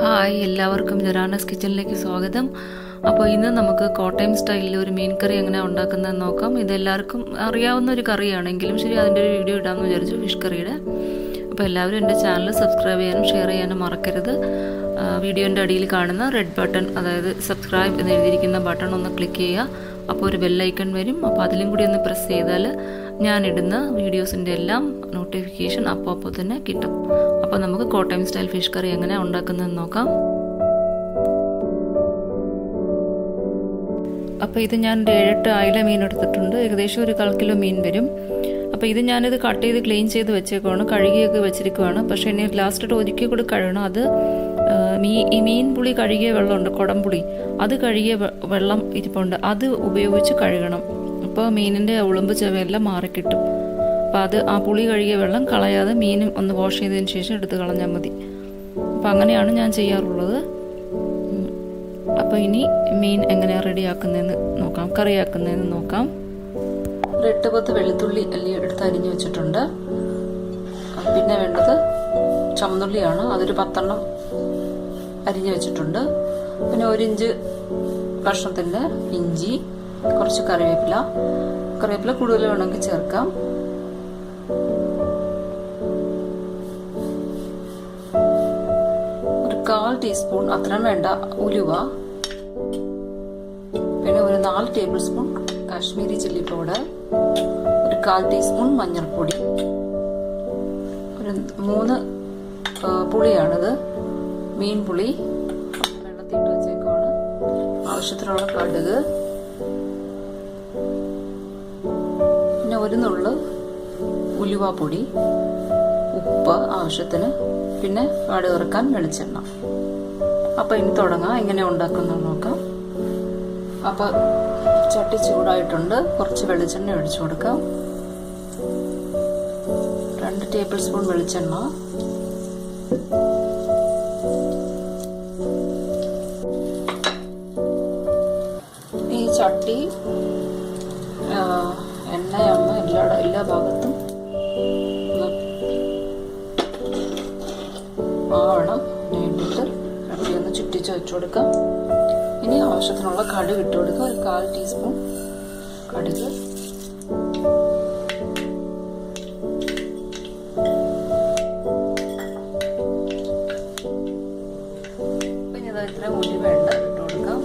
Hi, എല്ലാവർക്കും ജെറാനസ് കിച്ചണിലേക്ക് സ്വാഗതം. അപ്പോൾ ഇന്ന് നമുക്ക് കോട്ടയം സ്റ്റൈലിൽ ഒരു മീൻ കറി എങ്ങനെ ഉണ്ടാക്കുന്നതെന്ന് നോക്കാം. ഇതെല്ലാവർക്കും അറിയാവുന്ന ഒരു കറിയാണെങ്കിലും ശരി, അതിൻ്റെ ഒരു വീഡിയോ ഇടാമെന്ന് വിചാരിച്ചു, ഫിഷ് കറിയുടെ. അപ്പോൾ എല്ലാവരും എൻ്റെ ചാനൽ സബ്സ്ക്രൈബ് ചെയ്യാനും ഷെയർ ചെയ്യാനും മറക്കരുത്. വീഡിയോൻ്റെ അടിയിൽ കാണുന്ന റെഡ് ബട്ടൺ, അതായത് സബ്സ്ക്രൈബ് എന്ന് എഴുതിയിരിക്കുന്ന ബട്ടൺ ഒന്ന് ക്ലിക്ക് ചെയ്യുക. അപ്പോൾ ഒരു ബെല്ലൈക്കൺ വരും. അപ്പോൾ അതിലും കൂടി ഒന്ന് പ്രസ് ചെയ്താൽ ഞാനിടുന്ന വീഡിയോസിൻ്റെ എല്ലാം നോട്ടിഫിക്കേഷൻ അപ്പോൾ തന്നെ കിട്ടും. അപ്പോൾ നമുക്ക് കോട്ടയം സ്റ്റൈൽ ഫിഷ് കറി എങ്ങനെ ഉണ്ടാക്കുന്നതെന്ന് നോക്കാം. അപ്പോൾ ഇത് ഞാൻ 7-8 അയല മീൻ എടുത്തിട്ടുണ്ട്. ഏകദേശം ഒരു 1/4 കിലോ മീൻ വരും. അപ്പോൾ ഇത് ഞാനിത് കട്ട് ചെയ്ത് ക്ലീൻ ചെയ്ത് വെച്ചേക്കുവാണ്, കഴുകിയൊക്കെ വെച്ചിരിക്കുവാണ്. പക്ഷേ ഇനി ലാസ്റ്റ് ഒരിക്കൽ കൂടി കഴുകണം. അത് ഈ മീൻ പുളി കഴുകിയ വെള്ളമുണ്ട്, കുടംപുളി, അത് കഴുകിയ വെള്ളം ഇരിപ്പുണ്ട്, അത് ഉപയോഗിച്ച് കഴുകണം. അപ്പോൾ മീനിൻ്റെ ഉളുമ്പ് ചെവയെല്ലാം മാറിക്കിട്ടും. അപ്പോൾ അത് ആ പുളി കഴുകിയ വെള്ളം കളയാതെ മീനും ഒന്ന് വാഷ് ചെയ്തതിന് ശേഷം എടുത്ത് കളഞ്ഞാൽ മതി. അപ്പോൾ അങ്ങനെയാണ് ഞാൻ ചെയ്യാറുള്ളത്. അപ്പോൾ ഇനി മീൻ എങ്ങനെയാണ് റെഡിയാക്കുന്നതെന്ന് നോക്കാം, കറിയാക്കുന്നതെന്ന് നോക്കാം. ഒരു 8-10 വെളുത്തുള്ളി അല്ലി എടുത്ത് അരിഞ്ഞു വെച്ചിട്ടുണ്ട്. പിന്നെ വേണ്ടത് ചുമന്നുള്ളിയാണ്, അതൊരു 10 അരിഞ്ഞു വെച്ചിട്ടുണ്ട്. പിന്നെ 1 ഇഞ്ച് കഷ്ണത്തിൻ്റെ ഇഞ്ചി, കുറച്ച് കറിവേപ്പില കൂടുതൽ വേണമെങ്കിൽ ചേർക്കാം. ഒരു 1/4 ടീസ്പൂൺ, അത്രയും വേണ്ട, ഉലുവ. പിന്നെ ഒരു 4 table spoon Kashmiri chilli powder, ഒരു 1/4 ടീസ്പൂൺ മഞ്ഞൾപ്പൊടി, ഒരു 3 പുളിയാണിത്, മീൻ പുളി, വെള്ളത്തിട്ട് വെച്ചേക്കാണ്. ആവശ്യത്തിനുള്ള കടുക്, പിന്നെ 1 നുള്ള് ഉലുവാപ്പൊടി, ഉപ്പ് ആവശ്യത്തിന്, പിന്നെ കടുക് വറുക്കാൻ വെളിച്ചെണ്ണ. അപ്പോൾ ഇനി തുടങ്ങാം, എങ്ങനെ ഉണ്ടാക്കുന്നത് നോക്കാം. അപ്പോൾ ചട്ടി ചൂടായിട്ടുണ്ട്, കുറച്ച് വെളിച്ചെണ്ണ ഒഴിച്ചു കൊടുക്കാം. 2 ടേബിൾ സ്പൂൺ വെളിച്ചെണ്ണ. ഈ ചട്ടി എണ്ണയാകുമ്പോൾ എല്ലാ ഭാഗത്തും ആവണം. ഇട്ടിട്ട് ചട്ടി ഒന്ന് ചുറ്റിച്ച് വെച്ചു കൊടുക്കാം. ഇനി ആവശ്യത്തിനുള്ള കടുക് ഇട്ട് കൊടുക്കുക. ഒരു 1/4 ടീസ്പൂൺ കടുക്, പിന്നെ ഇത് ഇത്ര ഉലുവ വേണ്ട ഇട്ട് കൊടുക്കാം.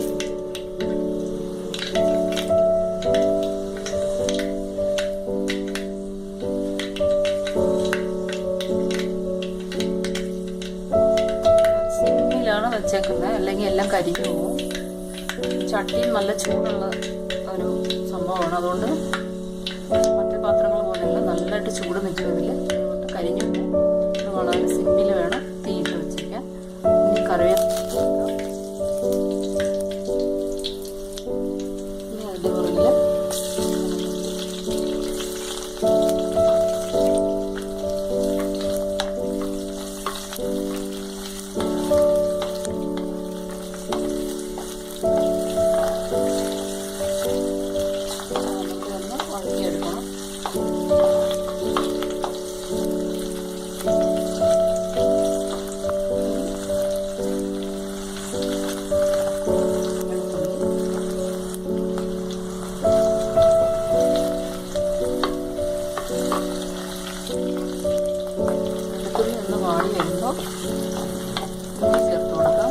സിമ്മിലാണ് വെച്ചേക്കുന്നത്, അല്ലെങ്കിൽ എല്ലാം കരിഞ്ഞു പോകും. ചട്ടിയും നല്ല ചൂടുള്ള ഒരു സംഭവമാണ്, അതുകൊണ്ട് മറ്റു പാത്രങ്ങൾ പോലെയല്ല, നല്ലതായിട്ട് ചൂട് നിൽക്കുന്നതിൽ അതുകൊണ്ട് കരിഞ്ഞു പോകും. ഇത് വളരെ സിമ്മിൽ വേണം തീയിട്ട് വെച്ചിരിക്കാൻ. ഇനി കറിവേപ്പില, ഇനി അതിൻ്റെ പുറകിൽ വഴറ്റിയെടുക്കണം. വെളുത്തുള്ളി ഒന്ന് വാടി വരുമ്പോൾ ചേർത്ത് കൊടുക്കാം.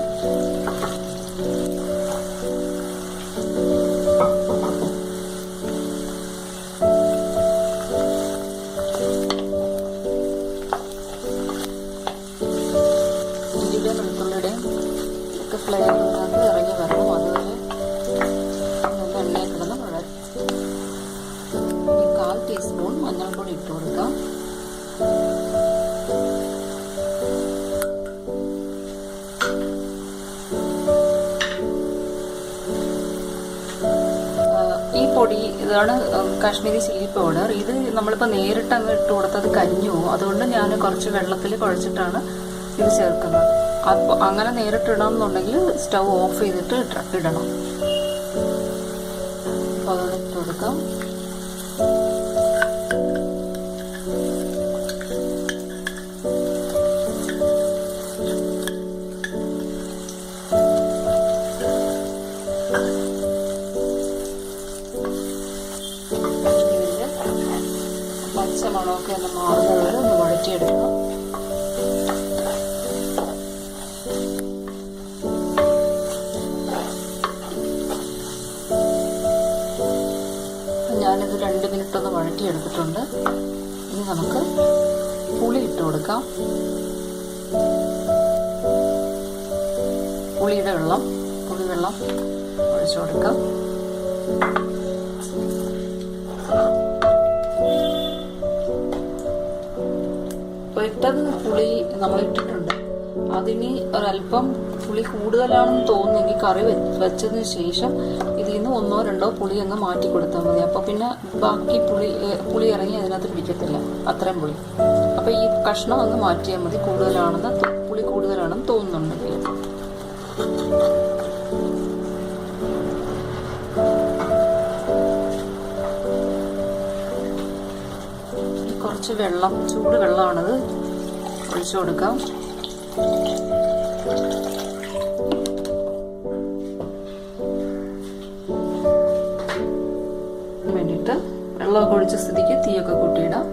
വെളുത്തുള്ളിയുടെയും ഒക്കെ ഫ്ലേവർ ഇതിനകത്ത് ഇറങ്ങി വരണം. അതുവരെ എണ്ണയിൽ കിടന്ന് വഴറ്റി. 1/4 ടീസ്പൂൺ മഞ്ഞൾപ്പൊടി ഇട്ട് കൊടുക്കാം. ഈ പൊടി ഇതാണ് കാശ്മീരി ചില്ലി പൗഡർ. ഇത് നമ്മളിപ്പോൾ നേരിട്ട് അങ്ങ് ഇട്ട് കൊടുത്തത് കരിഞ്ഞു പോകും. അതുകൊണ്ട് ഞാൻ കുറച്ച് വെള്ളത്തിൽ കുഴച്ചിട്ടാണ് ഇത് ചേർക്കുന്നത്. അപ്പോൾ അങ്ങനെ നേരിട്ടിടണം എന്നുണ്ടെങ്കിൽ സ്റ്റൗ ഓഫ് ചെയ്തിട്ട് ഇടണം. അപ്പോൾ അത് ഇട്ട് കൊടുക്കാം. മണമൊക്കെ ഒന്ന് മാറുന്നത് വരെ ഒന്ന് വഴറ്റിയെടുക്കണം. ഞാനിത് 2 മിനിറ്റ് ഒന്ന് വഴറ്റിയെടുത്തിട്ടുണ്ട്. ഇനി നമുക്ക് പുളി ഇട്ട് കൊടുക്കാം. പുളിവെള്ളം ഒഴിച്ചു കൊടുക്കാം. ഇട്ടത് പുളി നമ്മൾ ഇട്ടിട്ടുണ്ട്. അതിന് ഒരല്പം പുളി കൂടുതലാണെന്ന് തോന്നുന്നെങ്കിൽ കറി വെച്ചതിന് ശേഷം ഇതിൽ നിന്ന് 1-2 പുളി അങ്ങ് മാറ്റി കൊടുത്താൽ മതി. അപ്പോൾ പിന്നെ ബാക്കി പുളി ഇറങ്ങി അതിനകത്ത് പിടിക്കത്തില്ല, അത്രയും പുളി. അപ്പോൾ ഈ കഷ്ണം അങ്ങ് മാറ്റിയാൽ മതി, പുളി കൂടുതലാണെന്ന് തോന്നുന്നുണ്ടെങ്കിൽ. കുറച്ച് ചൂട് വെള്ളമാണത്, ഒഴിച്ചു കൊടുക്കാം. വേണ്ടിയിട്ട് വെള്ളമൊക്കെ ഒഴിച്ച സ്ഥിതിക്ക് തീയൊക്കെ കൂട്ടിയിടാം.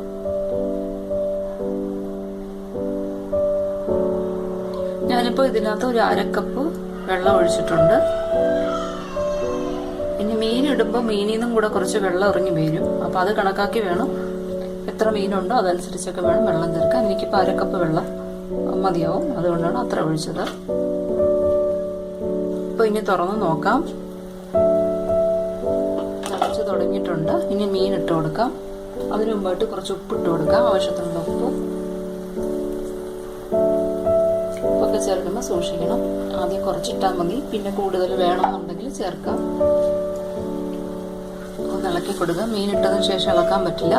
ഞാനിപ്പോൾ ഇതിനകത്ത് ഒരു 1/2 കപ്പ് വെള്ളം ഒഴിച്ചിട്ടുണ്ട്. ഇനി മീൻ ഇടുമ്പോൾ മീനിൽ നിന്നും കൂടെ കുറച്ച് വെള്ളം ഇറങ്ങി വരും. അപ്പോൾ അത് കണക്കാക്കി വേണം, എത്ര മീനുണ്ടോ അതനുസരിച്ചൊക്കെ വേണം വെള്ളം ചേർക്കാൻ. എനിക്കിപ്പോൾ 1/2 കപ്പ് വെള്ളം മതിയാവും, അതുകൊണ്ടാണ് അത്ര ഒഴിച്ചത്. അപ്പോൾ ഇനി തുറന്ന് നോക്കാം. തിളച്ച് തുടങ്ങിയിട്ടുണ്ട്. ഇനി മീൻ ഇട്ട് കൊടുക്കാം. അതിന് മുമ്പായിട്ട് കുറച്ച് ഉപ്പിട്ട് കൊടുക്കാം, ആവശ്യത്തിനുള്ള ഉപ്പ്. ഉപ്പൊക്കെ ചേർക്കുമ്പോൾ സൂക്ഷിക്കണം. ആദ്യം കുറച്ചിട്ടാൽ മതി, പിന്നെ കൂടുതൽ വേണമെന്നുണ്ടെങ്കിൽ ചേർക്കാം. ഒന്ന് ഇളക്കി കൊടുക്കുക. മീൻ ഇട്ടതിന് ശേഷം ഇളക്കാൻ പറ്റില്ല.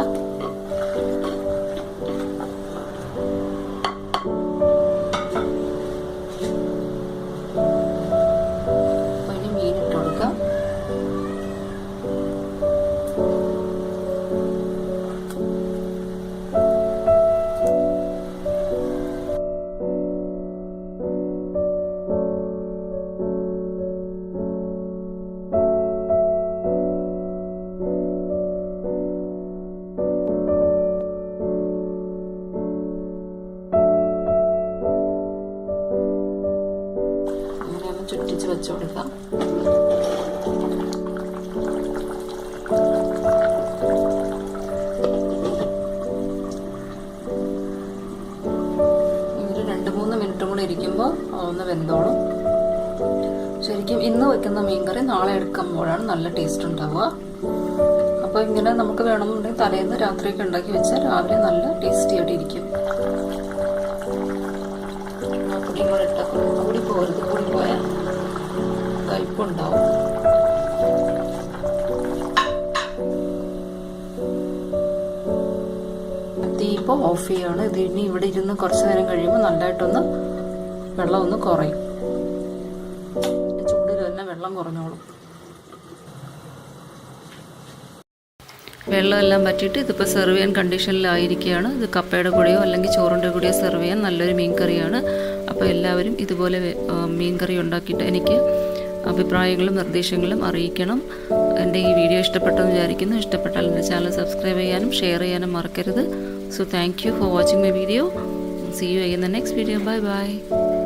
ചുറ്റിച്ച് വെച്ചു കൊടുക്കാം. ഇതൊരു 2-3 മിനിറ്റും കൂടെ ഇരിക്കുമ്പോൾ ഒന്ന് വെന്തോളും. ശരിക്കും ഇന്ന് വെക്കുന്ന മീൻകറി നാളെ എടുക്കുമ്പോഴാണ് നല്ല ടേസ്റ്റ് ഉണ്ടാവുക. അപ്പോൾ ഇങ്ങനെ നമുക്ക് വേണമെന്നുണ്ടെങ്കിൽ തലേന്ന് രാത്രിയൊക്കെ ഉണ്ടാക്കി വെച്ചാൽ രാവിലെ നല്ല ടേസ്റ്റി ആയിട്ട് ഇരിക്കും. കൂടി പോരുത്, കൂടി പോയാൽ കയ്പുണ്ടാവും. തീ ഇപ്പോൾ ഓഫ് ചെയ്യാണ്. ഇത് ഇനി ഇവിടെ ഇരുന്ന് കുറച്ച് നേരം കഴിയുമ്പോൾ നല്ലതായിട്ടൊന്ന് വെള്ളം ഒന്ന് കുറയും. ചൂടിൽ തന്നെ വെള്ളം കുറഞ്ഞോളും. വെള്ളമെല്ലാം പറ്റിയിട്ട് ഇതിപ്പോൾ സെർവ് ചെയ്യാൻ കണ്ടീഷനിലായിരിക്കുകയാണ്. ഇത് കപ്പയുടെ കൂടെയോ അല്ലെങ്കിൽ ചോറിൻ്റെ കൂടെയോ സെർവ് ചെയ്യാൻ നല്ലൊരു മീൻ കറിയാണ്. അപ്പോൾ എല്ലാവരും ഇതുപോലെ മീൻ കറി ഉണ്ടാക്കിയിട്ട് എനിക്ക് അഭിപ്രായങ്ങളും നിർദ്ദേശങ്ങളും അറിയിക്കണം. എൻ്റെ ഈ വീഡിയോ ഇഷ്ടപ്പെട്ടെന്ന് വിചാരിക്കുന്നു. ഇഷ്ടപ്പെട്ടാൽ എൻ്റെ ചാനൽ സബ്സ്ക്രൈബ് ചെയ്യാനും ഷെയർ ചെയ്യാനും മറക്കരുത്. So thank you for watching my video. See you again in the next video. Bye bye.